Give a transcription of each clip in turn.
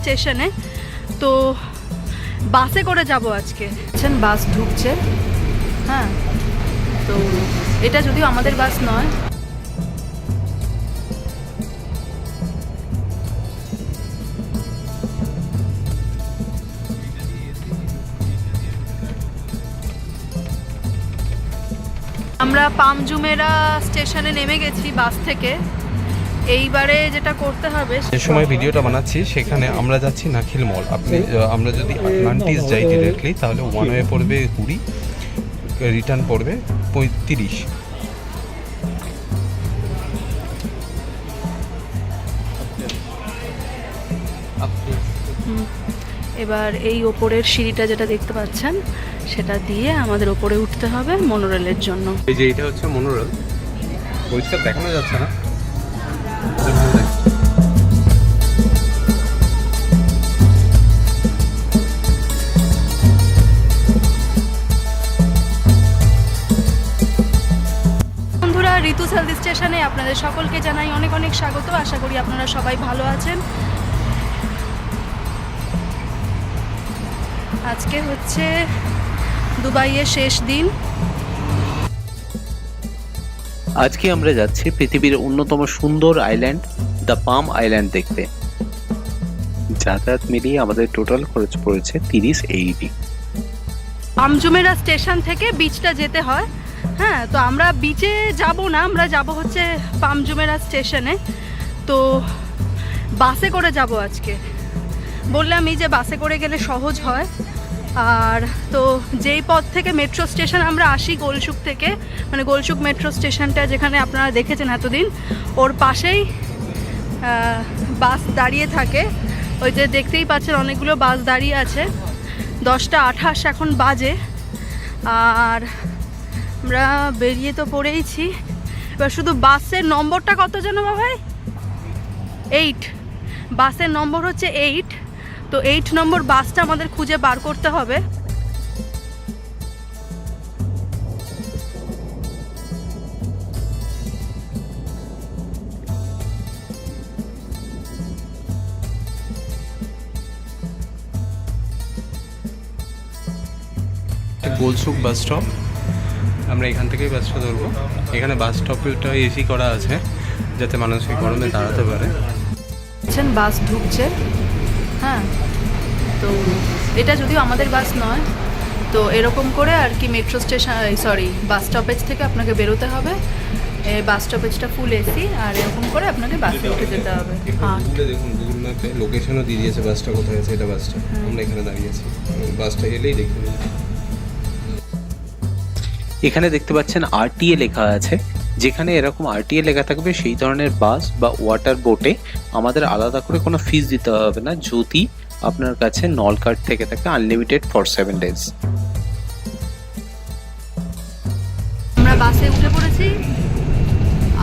স্টেশনে। তো বাসে করে যাব আজকে। বাস ঢুকছে, হ্যাঁ। তো এটা যদিও আমাদের বাস নয়। আমরা পামজুমেরা স্টেশনে নেমে গেছি বাস থেকে। এইবারে যেটা করতে হবে, যে সময় ভিডিওটা বানাচ্ছি সেখানে আমরা যাচ্ছি নাখিল মল। আমরা যদি আটলান্টিস যাই ডিরেক্টলি তাহলে ওয়ান ওয়ে পড়বে 20, রিটার্ন পড়বে 35। এবার এই ওপরের সিঁড়িটা যেটা দেখতে পাচ্ছেন সেটা দিয়ে আমাদের ওপরে উঠতে হবে মনোরেলের জন্য। এই যে এটা হচ্ছে মনোরেল, পরিষ্কার দেখানো যাচ্ছে না। বন্ধুরা, ঋতু হেলথ স্টেশনে আপনাদের সকলকে জানাই অনেক অনেক স্বাগত। আশা করি আপনারা সবাই ভালো আছেন। আজকে হচ্ছে দুবাইয়ের শেষ দিন। আজকে আমরা যাচ্ছি পৃথিবীর অন্যতম সুন্দর আইল্যান্ড দ্য পাম আইল্যান্ড দেখতে। যাতায়াত মিলিয়ে আমাদের টোটাল খরচ পড়েছে 30 AED। পামজুমেরা স্টেশন থেকে বিচটা যেতে হয়, হ্যাঁ। তো আমরা বিচে যাব না, আমরা যাব হচ্ছে পামজুমেরা স্টেশনে। তো বাসে করে যাব আজকে। বললাম এই যে বাসে করে গেলে সহজ হয়। আর তো যেই পথ থেকে মেট্রো স্টেশন আমরা আসি গোলসুক থেকে, মানে গোলসুক মেট্রো স্টেশনটা যেখানে আপনারা দেখেছেন এতদিন, ওর পাশেই বাস দাঁড়িয়ে থাকে। ওই যে দেখতেই পাচ্ছেন অনেকগুলো বাস দাঁড়িয়ে আছে। 10টা 28 এখন বাজে। আর আমরা বেরিয়ে তো পড়েইছি। এবার শুধু বাসের নম্বরটা কত যেন ভাই? 8। বাসের নম্বর হচ্ছে 8। তো 8 নম্বর বাসটা আমাদের খুঁজে বার করতে হবে। গোলসুক বাস স্টপ, আমরা এখান থেকেই বাসটা ধরবো। এখানে বাস স্টপটা এসি করা আছে যাতে মানুষ এই গরমে দাঁড়াতে পারে। বাস ঢুকছে, হ্যাঁ। তো এটা যদিও আমাদের বাস নয়। তো এরকম করে আর কি metro station, sorry, bus stoppage থেকে আপনাকে বেরোতে হবে। বাস স্টপেজটা ফুল এসি, আর এরকম করে আপনাকে বাসে উঠে যেতে হবে। দেখুন গুগল ম্যাপে লোকেশনও দিয়ে দিয়েছে বাসটা কোথায় আছে। এটা বাসটা, আমরা এখানে দাঁড়িয়ে আছি। বাসটা এলেই দেখতে পাবো। এখানে দেখতে পাচ্ছেন RTA লেখা আছে। যেখানে এরকম RTA লেখা থাকবে সেই ধরনের বাস বা ওয়াটার বোটে আমাদের আলাদা করে কোনো ফিস দিতে হবে না, যদি আপনার কাছে নল কার্ড থেকে থাকে আনলিমিটেড ফর 7 days। আমরা বাসে উঠে পড়েছি,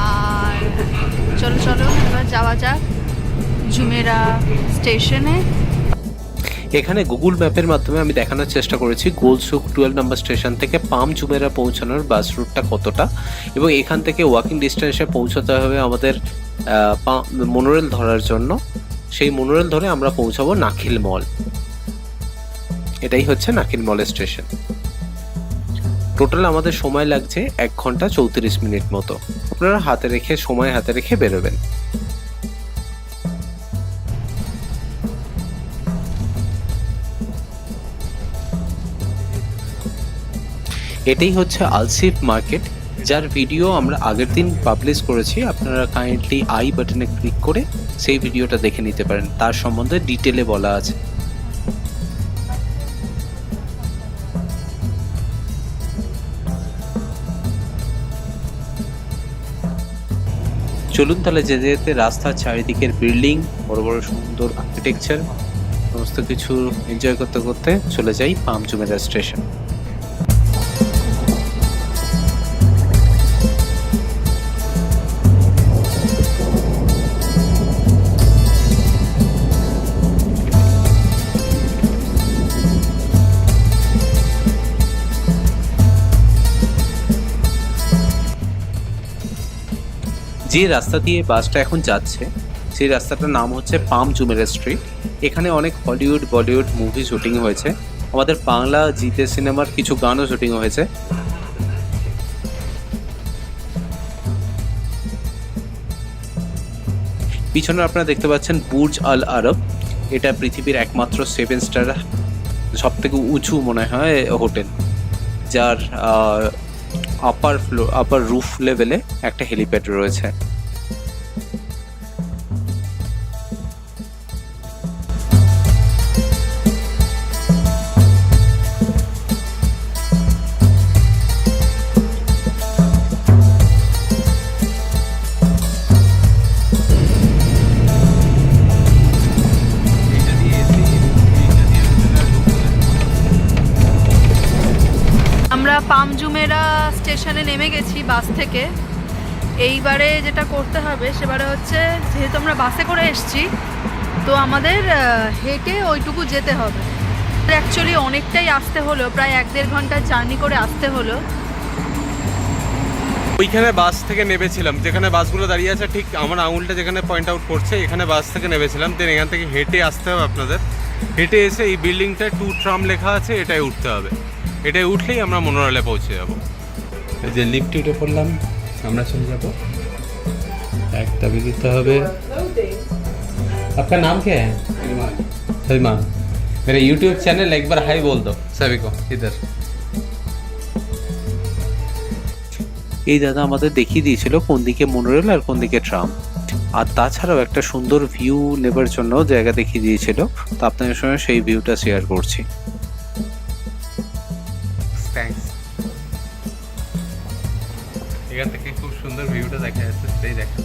আর চলো চলো এবার যাওয়া যাক জুমেরা স্টেশনে। এখানে গুগল ম্যাপের মাধ্যমে আমি দেখানোর চেষ্টা করেছি গোলসুক 12 নম্বর স্টেশন থেকে পাম জুমেরা পৌঁছানোর বাস রুটটা কতটা, এবং এখান থেকে ওয়াকিং ডিস্টেন্সে পৌঁছাতে হবে আমাদের মনোরেল ধরার জন্য। সেই মনোরেল ধরে আমরা পৌঁছাবো নাখিল মল। এটাই হচ্ছে নাখিল মলের স্টেশন। টোটাল আমাদের সময় লাগছে 1 ঘন্টা 34 মিনিট মতো। আপনারা সময় হাতে রেখে বেরোবেন। এটাই হচ্ছে আলসিফ মার্কেট, যার ভিডিও আমরা আগের দিন পাবলিশ করেছি। আপনারা কাইন্ডলি আই বাটনে ক্লিক করে সেই ভিডিওটা দেখে নিতে পারেন, তার সম্বন্ধে ডিটেলে বলা আছে। চলুন তাহলে যেতে যেতে রাস্তার চারিদিকের বিল্ডিং, বড় বড় সুন্দর আর্কিটেকচার, সমস্ত কিছু এনজয় করতে করতে চলে যাই পাম জুমেরা স্টেশন। যে রাস্তা দিয়ে বাসটা এখন যাচ্ছে সেই রাস্তাটার নাম হচ্ছে পাম জুমেরা স্ট্রিট। এখানে অনেক হলিউড বলিউড মুভি শুটিং হয়েছে, আমাদের বাংলা জিতে সিনেমার কিছু গানও শুটিং হয়েছে। পিছনে আপনারা দেখতে পাচ্ছেন বুর্জ আল আরব। এটা পৃথিবীর একমাত্র 7 স্টার সব থেকে উঁচু মনে হয় হোটেল, যার আপার রুফ লেভেলে একটা হেলিপ্যাড রয়েছে। আমরা পাম জুমেরা স্টেশনে নেমে গেছি বাস থেকে। এইবারে যেটা করতে হবে সেবারে হচ্ছে, যেহেতু আমরা বাসে করে এসেছি তো আমাদের হেঁটে ওইটুকু যেতে হবে। অ্যাকচুয়ালি অনেকটাই আসতে হলো, প্রায় 1-1.5 ঘন্টার জার্নি করে আসতে হলো। ওইখানে বাস থেকে নেমেছিলাম, যেখানে বাসগুলো দাঁড়িয়ে আছে ঠিক আমার আঙুলটা যেখানে পয়েন্ট আউট করছে, এখানে বাস থেকে নেমেছিলাম। দেন এখান থেকে হেঁটে আসতে হবে আপনাদের। হেঁটে এসে এই বিল্ডিংটায় 2 ট্রাম লেখা আছে, এটাই উঠতে হবে। এটাই উঠলেই আমরা মনোরেলে পৌঁছে যাব। এই যে লিফট উঠে পড়লাম, আমরা চলে যাব। एक तभी दिखता হবে। आपका नाम क्या है? सलमान। मेरे YouTube चैनल एक बार हाई बोल दो सभी को इधर। এই দাদা আমাদের দেখিয়ে দিয়েছিল কোন দিকে মনোরেল আর কোন দিকে ট্রাম, আর তাছাড়াও একটা সুন্দর ভিউ নেবার জন্য জায়গা দেখিয়ে দিয়েছিল। তো আপনাদের সঙ্গে সেই ভিউটা শেয়ার করছি। থ্যাঙ্কস। এখান থেকে খুব সুন্দর ভিউটা দেখা যাচ্ছে, সেটাই দেখেন।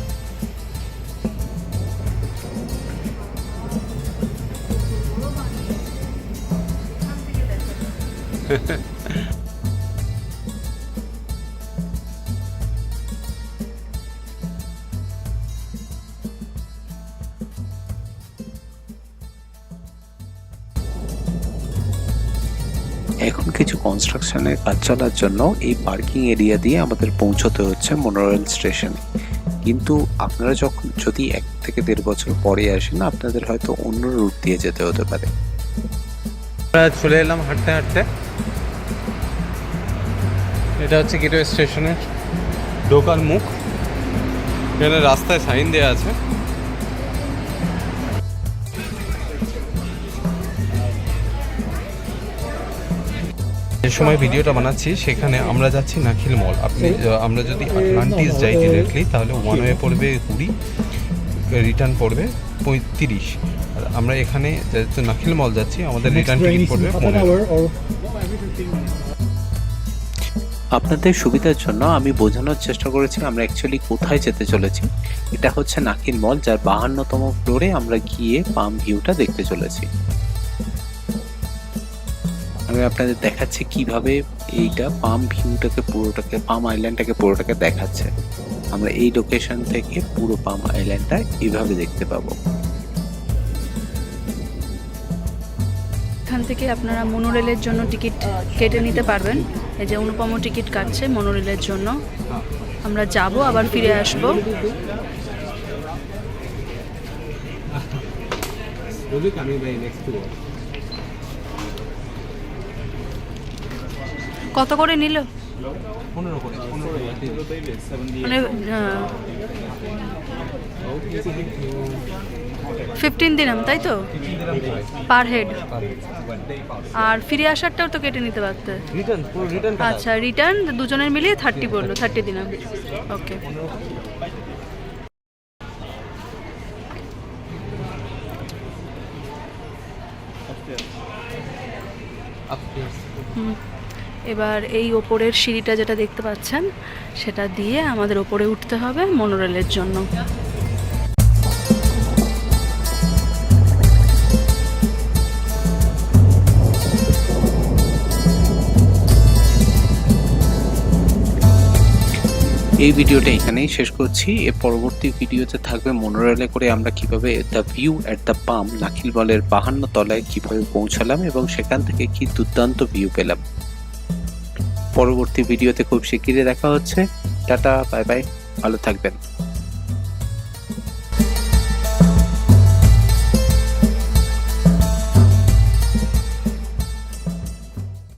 এখন কিছু কনস্ট্রাকশনের কাজ চলার জন্য এই পার্কিং এরিয়া দিয়ে আমাদের পৌঁছতে হচ্ছে মনোরেল স্টেশনে। কিন্তু আপনারা যদি 1 থেকে 1.5 বছর পরে আসেন, আপনাদের হয়তো অন্য রুট দিয়ে যেতে হতে পারে। আমরা চলে এলাম হাঁটতে হাঁটতে। এটা হচ্ছে গেটওয়ে স্টেশনের ঢোকার মুখ। এখানে রাস্তায় সাইন দেওয়া আছে। যে সময় ভিডিওটা বানাচ্ছি সেখানে আমরা যাচ্ছি নাখিল মল। আমরা যদি আটলান্টিস যাই ডিরেক্টলি তাহলে 1 ওয়ে পড়বে 20, রিটার্ন পড়বে 35। আর আমরা এখানে যেহেতু নাখিল মল যাচ্ছি, আমাদের রিটার্ন টিকিট পড়বে 15। আপনাদের সুবিধার জন্য আমি বোঝানোর চেষ্টা করেছি আমরা অ্যাকচুয়ালি কোথায় যেতে চলেছি। এটা হচ্ছে নাখিল মল, যার 52তম ফ্লোরে আমরা গিয়ে পাম ভিউটা দেখতে চলেছি। আমি আপনাদের দেখাচ্ছি কিভাবে এইটা পাম ভিউটাকে পুরোটাকে, পাম আইল্যান্ডটাকে পুরোটাকে দেখাচ্ছে। আমরা এই লোকেশন থেকে পুরো পাম আইল্যান্ডটা এইভাবে দেখতে পাবো। এখান থেকে আপনারা মনোরেলের জন্য টিকিট কেটে নিতে পারবেন। এই যে অনুপম টিকিট কাটছে মনোরেলের জন্য। আমরা যাব, আবার ফিরে আসব। কত করে নিল? 15 করে। মানে 15 দিনাম, তাই তো? Per head. আর ফিরে আসারটাও তো কেটে নিতে পারতে। আচ্ছা, রিটার্ন দুজনের মিলিয়ে 30 পড়লো, 30 দিনাম। ওকে। এবার এই ওপরের সিঁড়িটা যেটা দেখতে পাচ্ছেন সেটা দিয়ে আমাদের ওপরে উঠতে হবে মনোরেলের জন্য। এই ভিডিওটা এখানেই শেষ করছি। এর পরবর্তী ভিডিওতে থাকবে মনোরেলে করে আমরা কিভাবে দ্য ভিউ এট দ্য পাম নাখিল মলের 52 তলায় কিভাবে পৌঁছালাম এবং সেখান থেকে কি দুর্দান্ত ভিউ পেলাম। পরবর্তী ভিডিওতে খুব শিগগিরই দেখা হচ্ছে। টাটা, বাই বাই, ভালো থাকবেন।